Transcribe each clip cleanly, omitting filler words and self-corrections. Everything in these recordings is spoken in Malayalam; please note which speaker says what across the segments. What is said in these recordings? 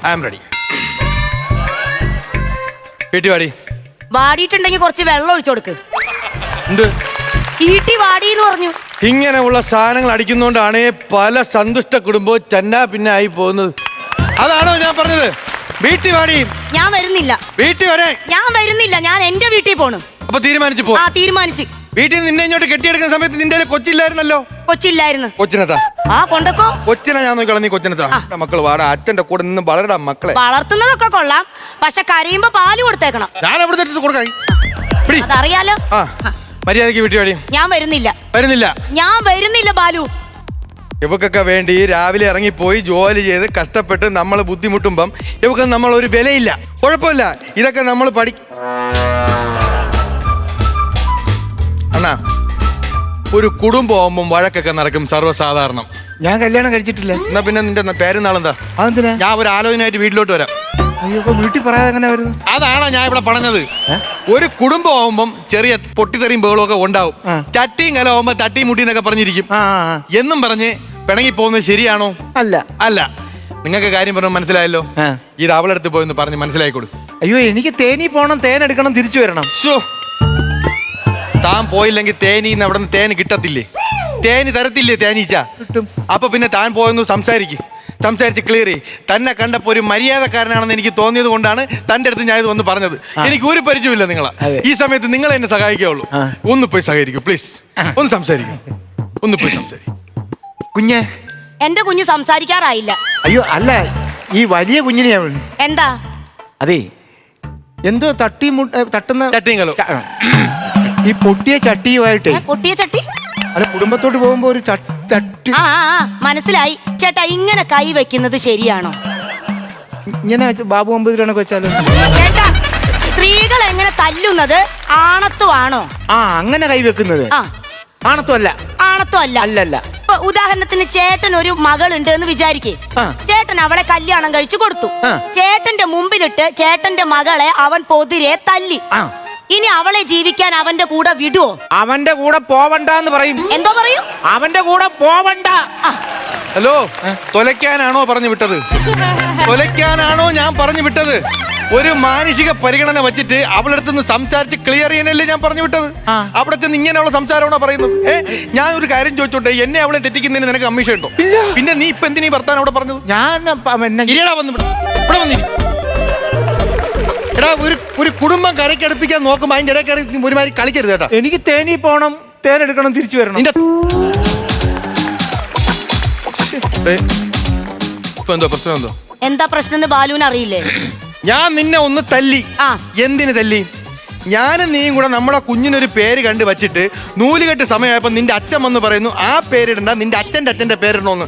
Speaker 1: I am ready. വീട്ടി വാടി.
Speaker 2: വാടിയിട്ടുണ്ടെങ്കിൽ കുറച്ച് വെള്ളം ഒഴിച്ചു കൊടുക്ക്.
Speaker 1: എന്ത്
Speaker 2: ഈട്ടി വാടിന്ന് പറഞ്ഞു.
Speaker 1: ഇങ്ങനെയുള്ള സാധനങ്ങൾ അടിക്കുന്നോണ്ടാണ് പല സന്തുഷ്ട കുടുംബവും ചന്നാ പിന്നെ ആയി പോകുന്നത്. അതാണോ ഞാൻ പറഞ്ഞത്? വീട്ടി വാടി.
Speaker 2: ഞാൻ വരുന്നില്ല.
Speaker 1: വീട്ടി വരെ
Speaker 2: ഞാൻ വരുന്നില്ല. ഞാൻ എന്റെ വീട്ടിൽ പോണു.
Speaker 1: അപ്പൊ തീരുമാനിച്ചു പോ.
Speaker 2: ആ തീരുമാനിച്ചു.
Speaker 1: വീട്ടിൽ നിന്നെ ഇങ്ങോട്ട് കെട്ടിയെടുക്കുന്ന സമയത്ത് നിന്റെ കൊച്ചില്ലായിരുന്നല്ലോ.
Speaker 2: കൊച്ചില്ലായിരുന്നു.
Speaker 1: കൊച്ചിനെത്താ.
Speaker 2: ആ കൊണ്ടക്കോ.
Speaker 1: കൊച്ചിനെ ഞാൻ നോക്കിക്കോളാം. നീ കൊച്ചിനെത്താ. മക്കള് വാടാ. അച്ഛന്റെ കൂടെ നിന്ന് വളരടാ മക്കളെ.
Speaker 2: വളർത്തുന്നതൊക്കെ കൊള്ളാം, പക്ഷെ കരയുമ്പോ പാല് കൊടുത്തേക്കണം.
Speaker 1: ഞാൻ എവിടെ തെറ്റിട്ട് കൊടുക്കായി?
Speaker 2: അതറിയാലോ.
Speaker 1: ആ മര്യാദക്ക് വീട്ടി വാടി.
Speaker 2: ഞാൻ വരുന്നില്ല.
Speaker 1: വരുന്നില്ല.
Speaker 2: ഞാൻ വരുന്നില്ല ബാലു.
Speaker 1: ഇവക്കൊക്കെ വേണ്ടി രാവിലെ ഇറങ്ങിപ്പോയി ജോലി ചെയ്ത് കഷ്ടപ്പെട്ട് നമ്മൾ ബുദ്ധിമുട്ടുമ്പം ഇവക്ക് നമ്മൾ ഒരു വിലയില്ല. കുഴപ്പമില്ല, ഇതൊക്കെ നമ്മൾ അണ്ണാ ഒരു കുടുംബമാകുമ്പം വഴക്കൊക്കെ നടക്കും, സർവ്വസാധാരണം.
Speaker 3: ഞാൻ കല്യാണം കഴിച്ചിട്ടില്ല.
Speaker 1: എന്നാ പിന്നെ നിന്റെ പേരുന്നാളെന്താ?
Speaker 3: അതെന്തിനാ?
Speaker 1: ഞാൻ ഒരു ആലോചനയായിട്ട് വീട്ടിലോട്ട് വരാം.
Speaker 3: അയ്യോ, വീട്ടിൽ പറയാതെ എങ്ങനെ വരുന്നു?
Speaker 1: അതാണോ ഞാൻ ഇവിടെ പറഞ്ഞത്. ഒരു കുടുംബമാകുമ്പം ചെറിയ പൊട്ടിത്തെറിയും ബഹളവും ഒക്കെ ഉണ്ടാവും. ചട്ടിയും കലമാകുമ്പോ തട്ടിയും മുട്ടി എന്നൊക്കെ പറഞ്ഞിരിക്കും എന്നും പറഞ്ഞ് പിണങ്ങി പോകുന്നത് ശരിയാണോ?
Speaker 3: അല്ല.
Speaker 1: അല്ല. നിങ്ങൾക്ക് കാര്യം പറഞ്ഞ മനസ്സിലായല്ലോ. ഇത് അവളെടുത്ത് പോയെന്ന് പറഞ്ഞ് മനസ്സിലാക്കി കൊടുക്കും.
Speaker 3: അയ്യോ, എനിക്ക് തേനി പോണം, തേൻ എടുക്കണം, തിരിച്ചു വരണം.
Speaker 1: താൻ പോയില്ലെങ്കിൽ തേനീന്ന് അവിടെ നിന്ന് തേന് കിട്ടത്തില്ലേ? തേനി തരത്തില്ലേ തേനീച്ച?
Speaker 3: കിട്ടും.
Speaker 1: അപ്പൊ പിന്നെ താൻ പോയെന്ന് സംസാരിച്ച് ക്ലിയർ ചെയ്യും. തന്നെ കണ്ടപ്പോ ഒരു മര്യാദക്കാരനാണെന്ന് എനിക്ക് തോന്നിയത് കൊണ്ടാണ് തന്റെ അടുത്ത് ഞാൻ ഇത് വന്ന് പറഞ്ഞത്. എനിക്ക് ഒരു പരിചയമില്ല നിങ്ങളെ. ഈ സമയത്ത് നിങ്ങൾ എന്നെ സഹായിക്കാവുള്ളൂ. ഒന്ന് പോയി സഹകരിക്കൂ പ്ലീസ്. ഒന്ന് സംസാരിക്കും. ഒന്ന് പോയി സംസാരിക്കും.
Speaker 3: കുഞ്ഞെ,
Speaker 2: എന്റെ കുഞ്ഞ് സംസാരിക്കാറായില്ല.
Speaker 3: അയ്യോ അല്ല, ഈ വലിയ കുഞ്ഞിനെ
Speaker 2: എന്താ?
Speaker 3: അതെ, എന്തോ തട്ടുന്ന
Speaker 1: ചട്ടിയും കലോ.
Speaker 3: ഈ പൊട്ടിയ ചട്ടിയുമായിട്ട്.
Speaker 2: പൊട്ടിയ ചട്ടി?
Speaker 3: അല്ല, കുടുംബത്തോട്ട് പോകുമ്പോ ഒരു ചട്ടി.
Speaker 2: ആ മനസ്സിലായി ചേട്ടാ. ഇങ്ങനെ കൈ വെക്കുന്നത് ശരിയാണോ?
Speaker 3: ഇങ്ങനെ ബാബു 50 രൂപ വെച്ചാലോ?
Speaker 2: ചേട്ടാ, സ്ത്രീകൾ എങ്ങനെ തല്ലുന്നത് ആണത്വമാണോ?
Speaker 3: അങ്ങനെ കൈ വെക്കുന്നത് ആണത്വമല്ല.
Speaker 2: ആണത്വമല്ല.
Speaker 3: അല്ലല്ല.
Speaker 2: ഇപ്പൊ ഉദാഹരണത്തിന് ചേട്ടൻ ഒരു മകളുണ്ട് എന്ന് വിചാരിക്കേ. ചേട്ടൻ അവളെ കല്യാണം കഴിച്ചു കൊടുത്തു. ചേട്ടന്റെ മുമ്പിലിട്ട് ചേട്ടന്റെ മകളെ അവൻ പൊതിരെ തല്ലി. ഇനി അവളെ ജീവിക്കാൻ അവന്റെ കൂടെ വിടുവോ?
Speaker 3: അവന്റെ കൂടെ പോവണ്ടെന്ന് പറയും.
Speaker 2: എന്തോ പറയും?
Speaker 3: അവന്റെ കൂടെ പോവണ്ട.
Speaker 1: ഹലോ, തൊലയ്ക്കാനാണോ പറഞ്ഞു വിട്ടത്? തൊലയ്ക്കാനാണോ ഞാൻ പറഞ്ഞു വിട്ടത്? ഒരു മാനുഷിക പരിഗണന വെച്ചിട്ട് അവളടുത്ത് സംസാരിച്ച് ക്ലിയർ ചെയ്യാനല്ലേ ഞാൻ പറഞ്ഞു വിട്ടത്. അവിടെ ചെന്ന് ഇങ്ങനെ അവളെ സംസാരമാണോ പറയുന്നത്? ഞാൻ ഒരു കാര്യം ചോദിച്ചോട്ടെ, എന്നെ അവളെ തെറ്റിക്കുന്നതിന് നിനക്ക് കമ്മീഷൻ ഉണ്ടോ? പിന്നെ നീ ഇപ്പൊ എന്തിനീ ഭർത്താൻ അവിടെ പറഞ്ഞത്? എടാ, ഒരു കുടുംബം കരയ്ക്കടുപ്പിക്കാൻ നോക്കുമ്പോ അതിന്റെ ഇടയ്ക്ക് ഒരുമാതിരി കളിക്കരുത് കേട്ടോ.
Speaker 3: എനിക്ക് തേനി പോണം, തേൻ എടുക്കണം, തിരിച്ചു വരണം.
Speaker 1: ഇപ്പൊ എന്തോ പ്രശ്നം?
Speaker 2: എന്താ പ്രശ്നം ബാലുവിന് അറിയില്ലേ?
Speaker 1: ഞാൻ നിന്നെ ഒന്ന് തല്ലി. എന്തിന് തല്ലി? ഞാനും നീയും കൂടെ നമ്മളെ കുഞ്ഞിനൊരു പേര് കണ്ടു വച്ചിട്ട് നൂലുകെട്ട് സമയമായപ്പോ നിന്റെ അച്ഛൻ വന്ന് പറയുന്നു ആ പേരിടണ്ട, നിന്റെ അച്ഛന്റെ പേരിടണോന്ന്.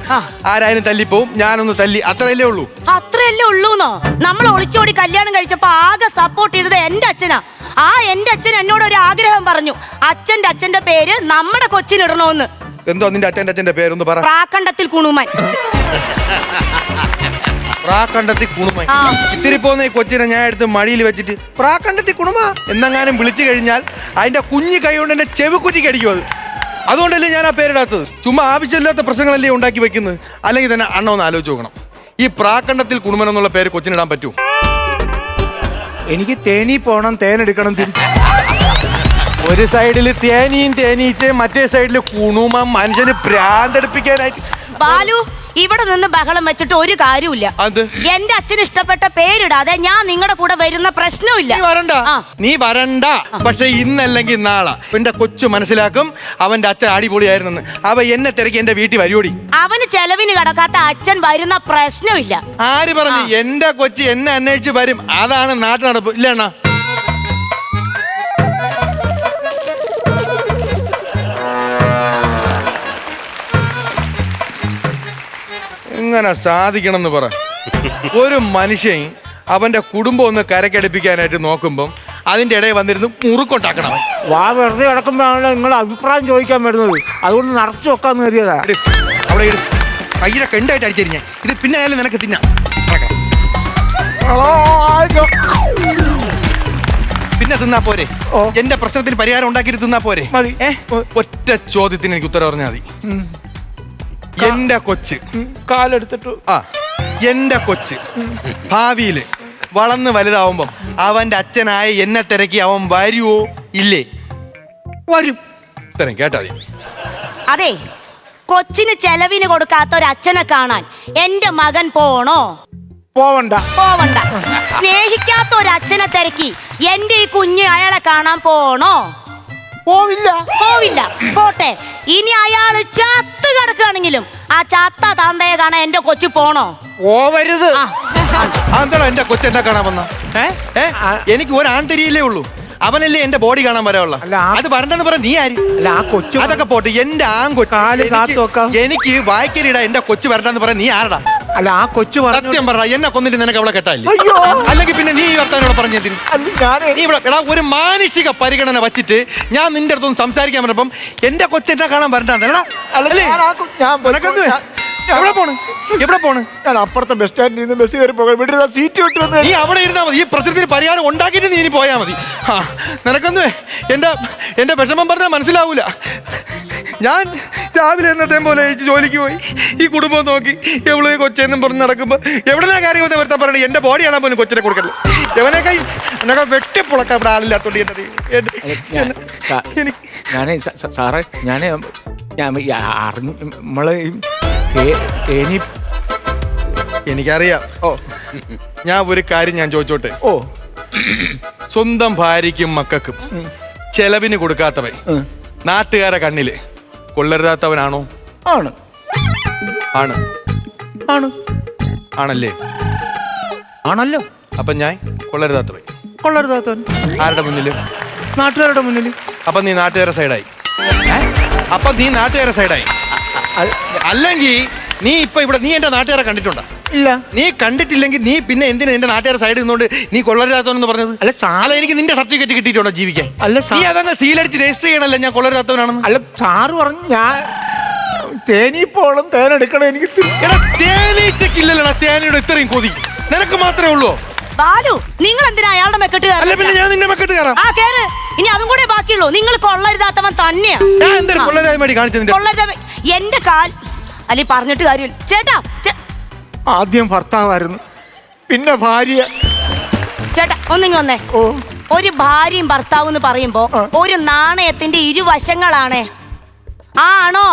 Speaker 1: ആരായാലും തല്ലിപ്പോവും. ഞാനൊന്ന് തല്ലി, അത്രയല്ലേ ഉള്ളൂ.
Speaker 2: അത്രയല്ലേ ഉള്ളൂന്നോ? നമ്മൾ ഒളിച്ചോടി കല്യാണം കഴിച്ചപ്പോ ആകെ സപ്പോർട്ട് ചെയ്തത് എന്റെ അച്ഛനാ. എന്റെ അച്ഛൻ എന്നോട് ഒരു ആഗ്രഹം പറഞ്ഞു, അച്ഛന്റെ പേര് നമ്മുടെ കൊച്ചിനിടണോന്ന്.
Speaker 1: എന്തോ നിന്റെ അച്ഛന്റെ പേരൊന്ന് പറ.
Speaker 2: പ്രാക്കണ്ടത്തിൽ കുണുമൻ.
Speaker 1: പ്രാക്കണ്ടത്തിൽ കുണുമ. ഇത്തിരി പോകുന്ന ഈ കൊച്ചിനെ ഞാൻ എടുത്ത് മടിയിൽ വെച്ചിട്ട് പ്രാക്കണ്ടത്തിൽ കുണുമ എന്നെങ്ങാനും വിളിച്ചു കഴിഞ്ഞാൽ അതിന്റെ കുഞ്ഞു കൈ കൊണ്ട് എന്റെ ചെവിക്കുറ്റിക്ക് അടിക്കും. അതുകൊണ്ടല്ലേ ഞാൻ ആ പേരിടാത്തത്. ചുമ്മാ ആവശ്യമില്ലാത്ത പ്രശ്നങ്ങളല്ലേ ഉണ്ടാക്കി വെക്കുന്നത്. അല്ലെങ്കിൽ തന്നെ അണ്ണ ഒന്ന് ആലോചിച്ച് നോക്കണം, ഈ പ്രാക്കണ്ടത്തിൽ കുണുമൻ എന്നുള്ള പേര് കൊച്ചിനിടാൻ പറ്റൂ?
Speaker 3: എനിക്ക് തേനി പോണം, തേൻ എടുക്കണം, തിരിച്ചു.
Speaker 1: ഒരു സൈഡില് തേനിയും തേനീച്ചയും, മറ്റേ സൈഡില് കുണുമ. മനുഷ്യന് ഭ്രാന്തടിപ്പിക്കാനായിട്ട്.
Speaker 2: ബാലു, ഇവിടെ നിന്ന് ബഹളം വെച്ചിട്ട് ഒരു കാര്യമില്ല. എന്റെ അച്ഛന് ഇഷ്ടപ്പെട്ട പേരിടാതെ ഞാൻ നിങ്ങളുടെ കൂടെ വരുന്ന പ്രശ്നമില്ല.
Speaker 1: നീ വരണ്ട. പക്ഷെ ഇന്നല്ലെങ്കിൽ നാളെ എന്റെ കൊച്ചു മനസ്സിലാക്കും അവന്റെ അച്ഛൻ അടിപൊളിയായിരുന്നു. അവ എന്നെ തിരക്കി എന്റെ വീട്ടിൽ വരുവോടി.
Speaker 2: അവന് ചെലവിന് കിടക്കാത്ത അച്ഛൻ വരുന്ന പ്രശ്നമില്ല.
Speaker 1: ആര് പറഞ്ഞു? എന്റെ കൊച്ചു എന്നെ അന്വേഷിച്ച് വരും. അതാണ് നാട്ടു നടപ്പ്. ഇല്ല അണ്ണാ? എങ്ങനെ സാധിക്കണം എന്ന് പറ. ഒരു മനുഷ്യൻ അവന്റെ കുടുംബം ഒന്ന് കരക്കടുപ്പിക്കാനായിട്ട് നോക്കുമ്പം അതിന്റെ ഇടയിൽ വന്നിരുന്ന് മുറുക്കൊണ്ടാക്കണം.
Speaker 3: വെറുതെ കിടക്കുമ്പോഴാണല്ലോ നിങ്ങൾ അഭിപ്രായം ചോദിക്കാൻ വരുന്നത്. അതുകൊണ്ട് നിറച്ചു വെക്കാന്ന് കരുതിയതാ.
Speaker 1: അവിടെ കയ്യിലെ കെണ്ടായിട്ട് അടിച്ചിരിഞ്ഞ ഇത് പിന്നെ ആയാലും നിനക്ക് തിന്നാം. പിന്നെ തിന്നാ പോരെ? എന്റെ പ്രശ്നത്തിന് പരിഹാരം ഉണ്ടാക്കിയിട്ട് തിന്നാ പോരെ? ഒറ്റ ചോദ്യത്തിന് എനിക്ക് ഉത്തരം പറഞ്ഞാൽ മതി. എന്റെ കൊച്ച്
Speaker 3: കാലെടുത്തിട്ടു.
Speaker 1: എന്റെ കൊച്ച് ഭാവിയില് വളർന്ന് വലുതാവുമ്പം അവന്റെ അച്ഛനായ എന്നെ തിരക്കി അവൻ വരുവോ ഇല്ലേ?
Speaker 3: വരും.
Speaker 1: ഇത്രയും കേട്ടാ മതി.
Speaker 2: അതെ, കൊച്ചിന് ചെലവിന് കൊടുക്കാത്ത ഒരു അച്ഛനെ കാണാൻ എന്റെ മകൻ പോണോ?
Speaker 3: പോവണ്ട.
Speaker 2: പോവണ്ട. സ്നേഹിക്കാത്ത ഒരു അച്ഛനെ തിരക്കി എന്റെ ഈ കുഞ്ഞ് അയാളെ കാണാൻ പോണോ?
Speaker 3: പോവില്ല.
Speaker 2: പോവില്ല. പോട്ടെ, ഇനി അയാള് ചത്ത് കിടക്കുകയാണെങ്കിലും ആ ചത്ത തന്തയെ കാണാൻ എന്റെ കൊച്ചു പോണോ?
Speaker 3: പോവരുത്.
Speaker 2: ആ,
Speaker 1: അതെന്താ എന്റെ കൊച്ചെന്നെ കാണാൻ വന്ന? എനിക്ക് ഒരു ആന്തരിയില്ലേ ഉള്ളൂ, അവനല്ലേ എന്റെ ബോഡി കാണാൻ വരാനുള്ള.
Speaker 3: അല്ല,
Speaker 1: അത് പറഞ്ഞെന്ന് പറയാൻ നീ ആര്?
Speaker 3: അല്ല, ആ കൊച്ചു
Speaker 1: അതൊക്കെ പോട്ടെ, എന്റെ
Speaker 3: കാല് കാത്ത് വെക്കാം.
Speaker 1: എനിക്ക് വായിക്കരിടാ എന്റെ കൊച്ചു വരണ്ടെന്ന് പറയാൻ നീ ആരടാ?
Speaker 3: അല്ല, ആ കൊച്ചു
Speaker 1: സത്യം പറ, എന്നെ കൊന്നിട്ട് നിനക്ക് അവളെ കെട്ടാല്ലേ?
Speaker 3: അയ്യോ.
Speaker 1: അല്ലെങ്കിൽ പിന്നെ നീ ഈ വർത്താനോട് പറഞ്ഞതിന് നീ ഇവിടെ എടാ ഒരു മാനുഷിക പരിഗണന വച്ചിട്ട് ഞാൻ നിന്റെ അടുത്തൊന്ന് സംസാരിക്കാൻ പറഞ്ഞപ്പം എന്റെ കൊച്ചെന്നെ കാണാൻ വരണ്ടെന്നല്ലടാ. എവിടെ പോണ്? എവിടെ പോണ്?
Speaker 3: ഞാൻ അപ്പുറത്തെ ബസ് സ്റ്റാൻഡിൽ നിന്ന് ബസ് കയറി പോകാൻ വീട്ടിൽ സീറ്റ് വിട്ടു വന്ന്
Speaker 1: നീ അവിടെ ഇരുന്നാ മതി. ഈ പ്രശ്നത്തിന് പരിഹാരം ഉണ്ടാക്കിയിട്ട് നീ ഇനി പോയാ മതി. ആ നിനക്കൊന്നും എന്റെ വിഷമം പറഞ്ഞാൽ മനസ്സിലാവൂല. ഞാൻ രാവിലെ എന്നത്തേം പോലെ ജോലിക്ക് പോയി ഈ കുടുംബം നോക്കി എവള് കൊച്ചെന്നും പറഞ്ഞ് നടക്കുമ്പോ എവിടെന്നാ കാര്യം വന്ന് വരുത്താൻ പറയണേ? എന്റെ ബോഡി കാണാൻ പോലും കൊച്ചിനെ കൊടുക്കല്ലേ. എവനൊക്കെ എന്നൊക്കെ വെട്ടിപ്പുളക്കാൻ ഇവിടെ ആളില്ലാത്തോണ്ട്
Speaker 3: ഞാനേ സാറേ ഞാൻ അറിഞ്ഞു നമ്മള്
Speaker 1: എനിക്കറിയാം.
Speaker 3: ഓ,
Speaker 1: ഞാൻ ഒരു കാര്യം ഞാൻ ചോദിച്ചോട്ടെ.
Speaker 3: ഓ,
Speaker 1: സ്വന്തം ഭാര്യയ്ക്കും മക്കൾക്കും ചെലവിന് കൊടുക്കാത്തവൻ നാട്ടുകാരെ കണ്ണില് കൊള്ളരുതാത്തവനാണോ?
Speaker 3: ആണ്.
Speaker 1: ആണ്.
Speaker 3: ആണ്.
Speaker 1: ആണല്ലേ?
Speaker 3: ആണല്ലോ.
Speaker 1: അപ്പൊ ഞാൻ കൊള്ളരുതാത്തവൻ.
Speaker 3: കൊള്ളരുതാത്തവൻ
Speaker 1: ആരുടെ മുന്നില്?
Speaker 3: നാട്ടുകാരുടെ മുന്നിൽ.
Speaker 1: അപ്പൊ നീ നാട്ടുകാരെ സൈഡായി. അല്ലെങ്കിൽ നീ ഇപ്പൊ ഇവിടെ നീ എന്റെ നാട്ടുകാരെ കണ്ടിട്ടുണ്ടോ?
Speaker 3: ഇല്ല.
Speaker 1: നീ കണ്ടിട്ടില്ലെങ്കിൽ നീ പിന്നെ എന്തിനാ എന്റെ നാട്ടുകാരെ സൈഡിൽ നിന്നുകൊണ്ട് നീ കൊള്ളരുതാത്തവനെന്ന് പറഞ്ഞത്?
Speaker 3: അല്ല,
Speaker 1: എനിക്ക് നിന്റെ സർട്ടിഫിക്കറ്റ് കിട്ടിയിട്ടുണ്ടോ ജീവിക്കാൻ?
Speaker 3: അല്ല,
Speaker 1: നീ അതങ്ങ് സീലടിച്ച് രജിസ്റ്റർ ചെയ്യണല്ലേ ഞാൻ കൊള്ളരുതാത്തവനാണെന്ന്?
Speaker 3: അല്ല, സാറ് പറഞ്ഞു ഞാൻ തേനീപ്പോളം തേനെടുക്കണം. എനിക്ക്
Speaker 1: എടാ തേനീച്ചക്കില്ലല്ലടാ തേനയുടെ ഇത്രയും കൊതി നിനക്ക് മാത്രമേ ഉള്ളൂ.
Speaker 2: ബാലു, നിങ്ങൾ എന്തിനാ അയാളുടെ മെക്കെട്ട്
Speaker 1: അല്ല പിന്നെ ഞാൻ നിന്നെ മെക്കെട്ട് കയറാം.
Speaker 2: ആ കേറ്. ഇനി അതും കൂടെ ബാക്കിയുള്ളൂ. നിങ്ങൾ കൊള്ളരുതാത്തവൻ തന്നെയാ.
Speaker 1: ഞാൻ എന്തൊരു കൊള്ളരുതായ്മ കാണിച്ചതിന്റെ?
Speaker 2: എന്റെ കാൽ അല്ലെ പറഞ്ഞിട്ട് കാര്യമില്ല ചേട്ടാ.
Speaker 3: ആദ്യം ഭർത്താവായിരുന്നു, പിന്നെ ഭാര്യ.
Speaker 2: ചേട്ടാ ഒന്നിങ്ങി വന്നേ.
Speaker 3: ഓ,
Speaker 2: ഒരു ഭാര്യയും ഭർത്താവും എന്ന് പറയുമ്പോ ഒരു നാണയത്തിന്റെ ഇരുവശങ്ങളാണ്. ആണോ?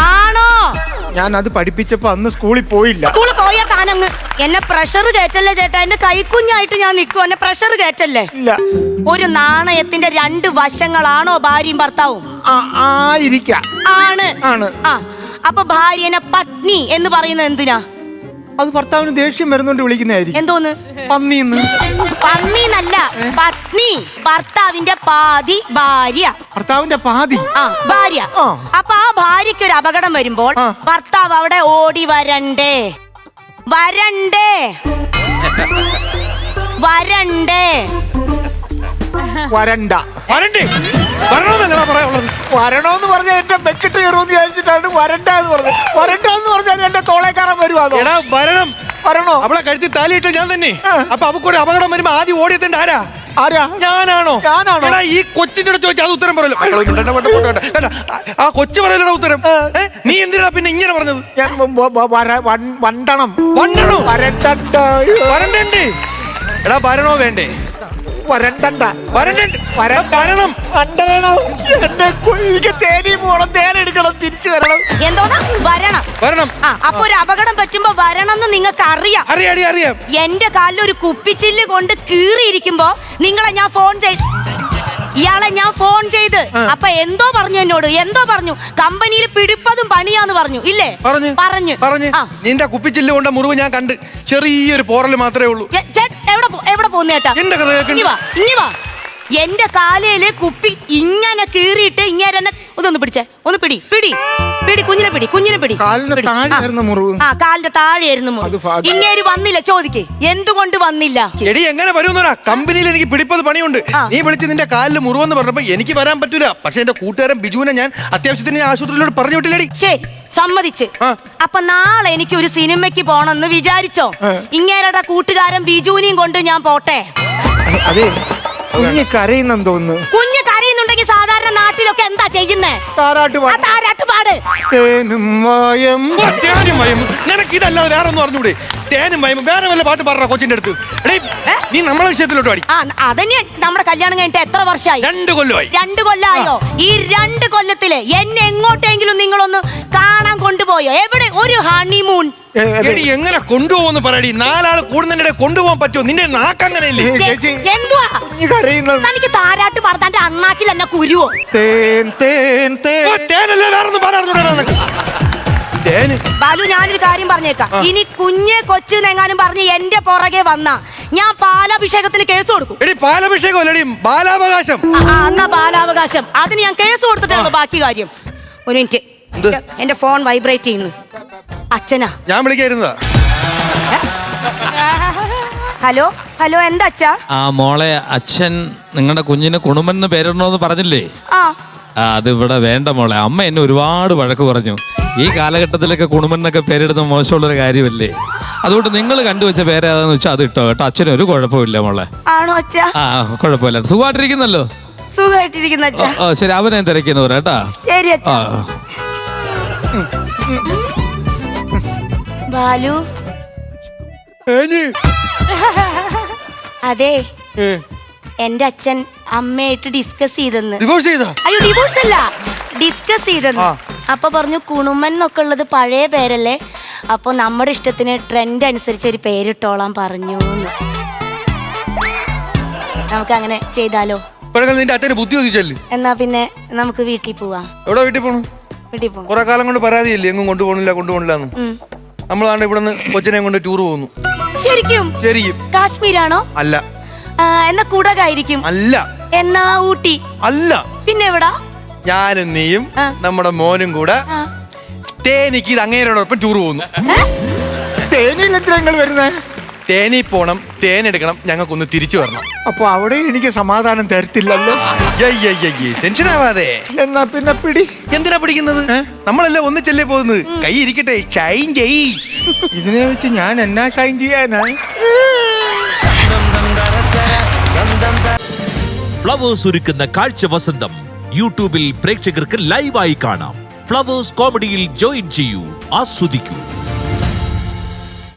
Speaker 2: ആണോ?
Speaker 3: ഞാൻ അത് പഠിപ്പിച്ചപ്പോ അന്ന് സ്കൂളിൽ പോയില്ല.
Speaker 2: സ്കൂളിൽ പോയാ താനങ്ങ് എന്നെ പ്രഷർ കയറ്റല്ലേ ചേട്ടാ. എന്റെ കൈക്കുഞ്ഞായിട്ട് ഞാൻ നിൽക്കും, എന്നെ പ്രഷർ കയറ്റല്ലേ.
Speaker 3: ഇല്ല.
Speaker 2: ഒരു നാണയത്തിന്റെ രണ്ട് വശങ്ങളാണോ ഭാര്യയും ഭർത്താവും?
Speaker 3: ആയിരിക്കാം.
Speaker 2: ആണ്.
Speaker 3: ആണ്.
Speaker 2: ആ അപ്പൊ ഭാര്യനെ പത്നി എന്ന് പറയുന്നത് എന്തിനാ?
Speaker 3: അത് ഭർത്താവിന് ദേഷ്യം വരുന്നോണ്ട് വിളിക്കുന്നതായിരിക്കും.
Speaker 2: എന്തോന്ന്?
Speaker 3: പന്നിന്ന്.
Speaker 2: പന്നിന്നല്ല, പത്നി. ഭർത്താവിന്റെ പാതി ഭാര്യ.
Speaker 3: ഭർത്താവിന്റെ പാതി.
Speaker 2: ആ ഭാര്യ.
Speaker 3: ആ.
Speaker 2: അപ്പൊ ആ ഭാര്യയ്ക്ക് ഒരു അപകടം വരുമ്പോൾ ഭർത്താവ് അവിടെ ഓടി വരണ്ടേ? വരണ്ടേ? വരണ്ടേ?
Speaker 3: വരണ്ട.
Speaker 1: വരണ്ടേ? വരണമെന്നല്ലടാ പറയാനുള്ളത്.
Speaker 3: വരണോന്ന് പറഞ്ഞാൽ എന്റെ ബെക്കിട്ട് കയറുമെന്ന് വിചാരിച്ചിട്ടാണ് വരണ്ട എന്ന് പറഞ്ഞത്. വരണ്ട എന്ന് പറഞ്ഞാൽ എന്റെ തോളേക്കാരൻ വരുവാണോ?
Speaker 1: എടാ വരണം.
Speaker 3: വരണോ?
Speaker 1: അവളെ കഴുത്തി താലിയിട്ട് ഞാൻ തന്നെ. അപ്പൊ അവക്കൊരു അപകടം വരുമ്പോ ആദ്യം ഓടിയെത്തേണ്ട ആരാ?
Speaker 3: ആരാ?
Speaker 1: ഞാനാണോ?
Speaker 3: ഞാനാണോ?
Speaker 1: എടാ ഈ കൊച്ചിന്റെ അടുത്ത് ചോദിച്ചാൽ അത് ഉത്തരം പറയല്ലോ. ആ കൊച്ചു പറയലടാ ഉത്തരം. നീ എന്തിനാ പിന്നെ ഇങ്ങനെ പറഞ്ഞത്?
Speaker 3: ഞാൻ വണ്ടണം.
Speaker 1: വണ്ടണോ?
Speaker 3: വരണ്ട.
Speaker 1: വരണ്ടേ? എടാ വരണോ വേണ്ടേ?
Speaker 3: വരണ്ട.
Speaker 1: വരണം.
Speaker 3: എനിക്ക് തേനി പോണം, തേനെടുക്കണം, തിരിച്ചു വരണം.
Speaker 2: എന്തോന്നാ? വരണം.
Speaker 1: വരണം.
Speaker 2: ആ അപ്പൊ ഒരു അപകടം പറ്റുമ്പോ വരണം എന്ന് നിങ്ങൾക്ക് അറിയാം.
Speaker 1: അറിയാം.
Speaker 2: എന്റെ കാലിൽ ഒരു കുപ്പിച്ചില്ല് കൊണ്ട് കീറിയിരിക്കുമ്പോ ഇയാളെ ഞാൻ ഫോൺ ചെയ്ത് അപ്പൊ എന്തോ പറഞ്ഞു എന്നോട്. എന്തോ പറഞ്ഞു? കമ്പനിയിൽ പിടിപ്പതും പണിയാന്ന് പറഞ്ഞു. ഇല്ലേ? പറഞ്ഞു.
Speaker 1: നിന്റെ കുപ്പിച്ചില്ല് കൊണ്ട മുറിവ് ഞാൻ കണ്ട്. ചെറിയൊരു പോറല് മാത്രമേ ഉള്ളൂ.
Speaker 2: എവിടെ പോന്നു ചേട്ടാ? ഇനി വാ. എന്റെ കാലയില് കുപ്പി ഇങ്ങനെ കീറിയിട്ട് ഇങ്ങനെ ഒന്ന് പിടിച്ചേ. ഒന്ന് പിടി. കുഞ്ഞിനെ പിടി.
Speaker 3: കാലിന്റെ താഴെയായിരുന്നു മുറിവ്.
Speaker 2: ആ കാലിന്റെ താഴെയായിരുന്നു മുറിവ്. ഇങ്ങേര് വന്നില്ല. ചോദിക്കേ എന്തുകൊണ്ട് വന്നില്ല?
Speaker 1: എടി എങ്ങനെ വരുമെന്നാ? കമ്പനിയിൽ എനിക്ക് പിടിപ്പത് പണിയുണ്ട്. നീ വിളിച്ച് നിന്റെ കാലിൽ മുറിവെന്ന് പറഞ്ഞപ്പോ എനിക്ക് വരാൻ പറ്റൂല. പക്ഷെ എന്റെ കൂട്ടുകാരൻ ബിജുവിനെ ഞാൻ അത്യാവശ്യത്തിന് ആശുപത്രിയിലോട്ട് പറഞ്ഞു വിട്ടില്ലടി.
Speaker 2: ശരി, സമ്മതിച്ച്. അപ്പൊ നാളെ എനിക്ക് ഒരു സിനിമയ്ക്ക് പോണെന്ന് വിചാരിച്ചോ? ഇങ്ങേരുടെ കൂട്ടുകാരൻ ബിജുവിനെയും കൊണ്ട് ഞാൻ പോട്ടെ.
Speaker 3: അതെ, കുഞ്ഞ് കരയുന്നെന്ന് തോന്നുന്നു.
Speaker 2: കുഞ്ഞ് കരയുന്നുണ്ടെങ്കിൽ സാധാരണ നാട്ടിൽ വീട്ടിലൊക്കെ എന്താ ചെയ്യുന്നേ?
Speaker 3: താരാട്ട്
Speaker 2: ആ താരാട്ട് പാട്.
Speaker 3: തേനും മായം.
Speaker 1: ഓ, തേനും മയമും. നിനക്ക് ഇതല്ലാതെ വേറെ ഒന്നും അറിഞ്ഞൂടെ? തേനും മയമും വേറെ വല്ല പാട്ട് പാടുற കൊച്ചിന്റെ അടുത്ത്. എടീ, നീ നമ്മളെ വിഷയത്തിലോട്ട് പാടി.
Speaker 2: ആ അതന്നെ. നമ്മുടെ കല്യാണം കഴിഞ്ഞിട്ട് എത്ര വർഷമായി?
Speaker 1: 2 കൊല്ലമായി.
Speaker 2: 2 കൊല്ലമായോ? ഈ 2 കൊല്ലത്തില് എന്നെ എങ്ങോട്ടെങ്കിലും നിങ്ങളൊന്ന് കാണാൻ കൊണ്ടുപോയോ? എവിടെ ഒരു ഹണിമൂൺ?
Speaker 1: എടി, എങ്ങനെ കൊണ്ടുപോകുന്നു പറയടി. 4 ആള് കൂടുന്നതിനിടെ കൊണ്ടുപോകാൻ പറ്റുമോ? നിന്റെ നാക്കങ്ങനെയല്ലേ?
Speaker 3: ചേച്ചി,
Speaker 2: എന്തുവാ
Speaker 3: കുഞ്ഞ് കരയുന്നത്.
Speaker 2: തനിക്ക് താരാട്ട് പാടാൻ അണ്ണാക്കിൽ എന്നെ കുരുവോ?
Speaker 3: തേൻ തേൻ തേൻ.
Speaker 1: ഓ, തേനല്ലേ, വേറെ ഒന്നും പാടാറുണ്ടോ നിനക്ക്? തേന്.
Speaker 2: ബാലു, ഞാനൊരു കാര്യം പറഞ്ഞേക്കാം. ഇനി കുഞ്ഞെ കൊച്ചെന്നെങ്ങാനും പറഞ്ഞ് എന്റെ പുറകെ വന്നാ ഞാൻ പാലാഭിഷേകത്തിന് കേസ് കൊടുക്കും.
Speaker 1: എടി, പാലഭിഷേകം അല്ലടി, ബാലാവകാശം.
Speaker 2: എന്നാ ബാലാവകാശം, അതിന് ഞാൻ കേസ് കൊടുത്തിട്ടാണ് ബാക്കി കാര്യം. ഒരു മിനിറ്റ്, എന്റെ ഫോൺ വൈബ്രേറ്റ് ചെയ്യുന്നു. അച്ഛനാ.
Speaker 1: ഞാൻ വിളിക്കായിരുന്നതാ.
Speaker 2: ഹലോ ഹലോ, എന്താ അച്ഛാ?
Speaker 4: ആ മോളെ, അച്ഛൻ നിങ്ങളുടെ കുഞ്ഞിന് കുണുമെന്ന് പേരിടണമെന്ന് പറഞ്ഞില്ലേ?
Speaker 2: ആ
Speaker 4: അത് ഇവിടെ വേണ്ട മോളെ. അമ്മ എന്നെ ഒരുപാട് വഴക്ക് പറഞ്ഞു. ഈ കാലഘട്ടത്തിലൊക്കെ കുണുമെന്നൊക്കെ പേരിടുന്ന മോശമുള്ളൊരു കാര്യമല്ലേ. അതുകൊണ്ട് നിങ്ങൾ കണ്ടുവച്ച പേര് ഏതാന്ന് വെച്ചാൽ അത് ഇട്ടോ കേട്ടോ. അച്ഛന് ഒരു കുഴപ്പമില്ല മോളെ.
Speaker 2: ആണോ അച്ഛാ?
Speaker 4: ആ, കുഴപ്പമില്ല. സുഖമായിട്ടിരിക്കുന്നല്ലോ?
Speaker 2: സുഖമായിട്ടിരിക്കുന്ന അച്ഛാ.
Speaker 4: ഓ ശരി, അവനെ തിരക്കുന്നു കേട്ടാ.
Speaker 2: ശരി അച്ഛാ. ബാലു, അതെ, എന്റെ അച്ഛൻ അമ്മയായിട്ട് ഡിസ്കസ് ചെയ്തെന്ന്.
Speaker 1: ഡിവോഴ്സ് ചെയ്താ?
Speaker 2: അയ്യോ, ഡിവോഴ്സ് അല്ല, ഡിസ്കസ് ചെയ്തെന്ന്. അപ്പൊ പറഞ്ഞു കുണുമൻ എന്നൊക്കെ ഉള്ളത് പഴയ പേരല്ലേ, അപ്പൊ നമ്മുടെ ഇഷ്ടത്തിന് ട്രെൻഡ് അനുസരിച്ച് ഒരു പേരിട്ടോളാൻ പറഞ്ഞു. നമുക്ക് അങ്ങനെ ചെയ്താലോ?
Speaker 1: നിന്റെ അച്ഛന് ബുദ്ധി ചോദിച്ചല്ലേ?
Speaker 2: എന്നാ പിന്നെ നമുക്ക് വീട്ടിൽ പോവാം.
Speaker 1: എവിടെ വീട്ടിൽ പോണു?
Speaker 2: വീട്ടിൽ പോവാം.
Speaker 1: കുറെ കാലം കൊണ്ട് പരാതിയില്ലേ, എങ്ങും കൊണ്ടുപോകണില്ല. നമ്മളാണ് ഇവിടുന്ന് കൊച്ചിനെ കൊണ്ട് ടൂർ പോകുന്നു.
Speaker 2: ശരിക്കും?
Speaker 1: ശരിക്കും.
Speaker 2: കാശ്മീരാണോ?
Speaker 1: അല്ല.
Speaker 2: എന്നാ കുടകായിരിക്കും?
Speaker 1: അല്ല.
Speaker 2: എന്നാ ഊട്ടി?
Speaker 1: അല്ല.
Speaker 2: പിന്നെ എവിടാ?
Speaker 1: ഞാനും നീയും നമ്മുടെ മോനും കൂടെ തേനിക്ക് ഇത് അങ്ങേരോടൊപ്പം ടൂർ പോകുന്നു.
Speaker 3: തേനിൽ എത്ര നിങ്ങൾ വരുന്നേ?
Speaker 1: തേനി പോണം, തേനെടുക്കണം, ഞങ്ങൾക്കൊന്ന് തിരിച്ചു വരണം.
Speaker 3: അപ്പൊ അവിടെ എനിക്ക് സമാധാനം തരത്തില്ലല്ലോ.
Speaker 1: ടെൻഷൻ ആവാതെ.
Speaker 3: എന്നാ പിന്നെ പിടി.
Speaker 1: എന്തിനാ പിടിക്കുന്നത്? നമ്മളെല്ലാം ഒന്നിച്ചല്ലേ പോകുന്നത്. കൈ ഇരിക്കട്ടെ, ഷൈൻ ചെയ്.
Speaker 3: ഇതിനെ വെച്ച് ഞാൻ എന്നാ ഷൈൻ ചെയ്യാനാ?
Speaker 5: ഫ്ലവേഴ്സ് ഒരുക്കുന്ന കാഴ്ച വസന്തം യൂട്യൂബിൽ പ്രേക്ഷകർക്ക് ലൈവായി കാണാം. ഫ്ലവേഴ്സ് കോമഡിയിൽ ജോയിൻ ചെയ്യൂ, ആസ്വദിക്കൂ.